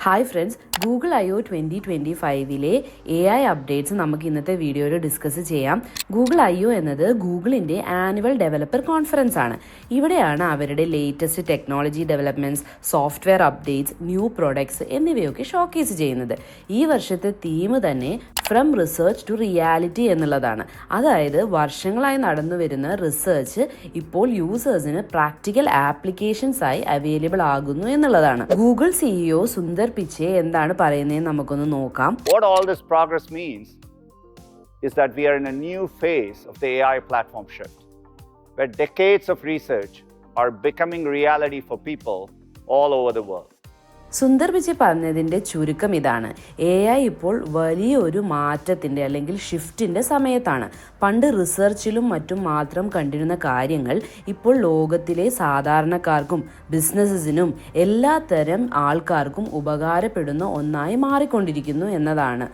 Hi friends, Google I/O 2025 AI updates നമുക്ക് ഇന്നത്തെ വീഡിയോയിൽ ഡിസ്കസ് ചെയ്യാം. ഗൂഗിൾ I/O എന്നത് ഗൂഗിളിൻ്റെ ആനുവൽ ഡെവലപ്പർ കോൺഫറൻസ് ആണ്. ഇവിടെയാണ് അവരുടെ latest technology developments, software updates, new products എന്നിവയൊക്കെ ഷോക്കേസ് ചെയ്യുന്നത്. ഈ വർഷത്തെ തീം തന്നെ ഫ്രം റിസർച്ച് ടു റിയാലിറ്റി എന്നുള്ളതാണ്. അതായത് വർഷങ്ങളായി നടന്നു വരുന്ന റിസർച്ച് ഇപ്പോൾ യൂസേഴ്സിന് പ്രാക്ടിക്കൽ ആപ്ലിക്കേഷൻസ് ആയി അവൈലബിൾ ആകുന്നു എന്നുള്ളതാണ്. ഗൂഗിൾ CEO സുന്ദർ പിച്ചെ എന്താണ് പറയുന്നത് നമുക്കൊന്ന് നോക്കാം. What all this progress means is that we are in a new phase of the AI platform shift, where decades of research are becoming reality for people all over the world. Sundar പിച്ചെ പറഞ്ഞതിൻ്റെ ചുരുക്കം ഇതാണ്. AI ഇപ്പോൾ വലിയൊരു മാറ്റത്തിൻ്റെ അല്ലെങ്കിൽ ഷിഫ്റ്റിൻ്റെ സമയത്താണ്. പണ്ട് റിസർച്ചിലും മറ്റും മാത്രം കണ്ടിരുന്ന കാര്യങ്ങൾ ഇപ്പോൾ ലോകത്തിലെ സാധാരണക്കാർക്കും ബിസിനസ്സിനും എല്ലാ തരം ആൾക്കാർക്കും ഉപകാരപ്പെടുന്ന ഒന്നായി മാറിക്കൊണ്ടിരിക്കുന്നു എന്നതാണ്.